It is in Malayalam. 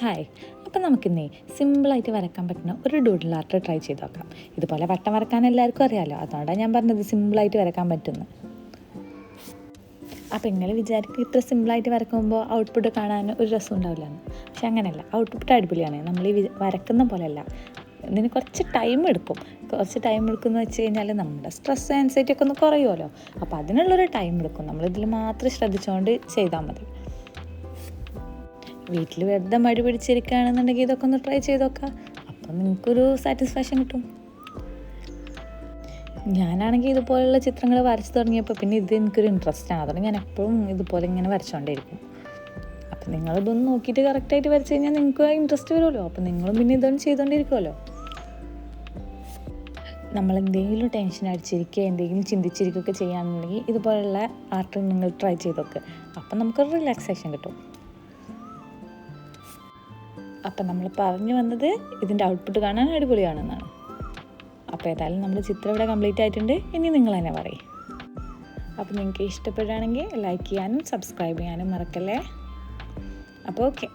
ഹായ്, അപ്പം നമുക്കിന്നേ സിമ്പിളായിട്ട് വരക്കാൻ പറ്റുന്ന ഒരു ഡൂഡിൽ ആർട്ട് ട്രൈ ചെയ്ത് നോക്കാം. ഇതുപോലെ വട്ടം വരക്കാൻ എല്ലാവർക്കും അറിയാമല്ലോ, അതുകൊണ്ടാണ് ഞാൻ പറഞ്ഞത് സിമ്പിളായിട്ട് വരക്കാൻ പറ്റുന്നു. അപ്പോൾ നിങ്ങൾ വിചാരിക്കും ഇത്ര സിമ്പിളായിട്ട് വരക്കുമ്പോൾ ഔട്ട്പുട്ട് കാണാൻ ഒരു രസം ഉണ്ടാവില്ലെന്ന്. പക്ഷെ അങ്ങനെയല്ല, ഔട്ട്പുട്ട് അടിപൊളിയാണ്. നമ്മൾ ഈ വരക്കുന്ന പോലെയല്ല, ഇതിന് കുറച്ച് ടൈം എടുക്കും. എന്ന് വെച്ച് കഴിഞ്ഞാൽ നമ്മുടെ സ്ട്രെസ് ആൻസൈറ്റി ഒക്കെ ഒന്ന് കുറയുമല്ലോ. അപ്പോൾ അതിനുള്ളൊരു ടൈം എടുക്കും. നമ്മളിതിൽ മാത്രം ശ്രദ്ധിച്ചുകൊണ്ട് ചെയ്താൽ മതി. വീട്ടിൽ വെറുതെ മടി പിടിച്ചിരിക്കുകയാണെന്നുണ്ടെങ്കിൽ ഇതൊക്കെ ഒന്ന് ട്രൈ ചെയ്ത് നോക്കാം. അപ്പം നിങ്ങൾക്കൊരു സാറ്റിസ്ഫാക്ഷൻ കിട്ടും. ഞാനാണെങ്കിൽ ഇതുപോലുള്ള ചിത്രങ്ങൾ വരച്ച് തുടങ്ങിയപ്പോൾ പിന്നെ ഇത് എനിക്കൊരു ഇൻട്രസ്റ്റാണ്. അതുകൊണ്ട് ഞാൻ എപ്പോഴും ഇതുപോലെ ഇങ്ങനെ വരച്ചുകൊണ്ടിരിക്കും. അപ്പം നിങ്ങളിതൊന്ന് നോക്കിയിട്ട് കറക്റ്റായിട്ട് വരച്ച് കഴിഞ്ഞാൽ നിങ്ങൾക്ക് ആ ഇൻട്രസ്റ്റ് വരുമല്ലോ. അപ്പം നിങ്ങളും പിന്നെ ഇതൊന്നും ചെയ്തുകൊണ്ടിരിക്കുമല്ലോ. നമ്മളെന്തെങ്കിലും ടെൻഷൻ അടിച്ചിരിക്കുക, എന്തെങ്കിലും ചിന്തിച്ചിരിക്കുകയൊക്കെ ചെയ്യുകയാണെന്നുണ്ടെങ്കിൽ ഇതുപോലുള്ള ആർട്ട് നിങ്ങൾ ട്രൈ ചെയ്ത് നോക്ക്. അപ്പം നമുക്കൊരു റിലാക്സേഷൻ കിട്ടും. അപ്പം നമ്മൾ പറഞ്ഞു വന്നത് ഇതിൻ്റെ ഔട്ട്പുട്ട് കാണാൻ അടിപൊളിയാണെന്നാണ്. അപ്പോൾ ഏതായാലും നമ്മുടെ ചിത്രം ഇവിടെ കംപ്ലീറ്റ് ആയിട്ടുണ്ട്. ഇനി നിങ്ങൾ തന്നെ പറയും. അപ്പോൾ നിങ്ങൾക്ക് ഇഷ്ടപ്പെടുകയാണെങ്കിൽ ലൈക്ക് ചെയ്യാനും സബ്സ്ക്രൈബ് ചെയ്യാനും മറക്കല്ലേ. അപ്പോൾ ഓക്കെ.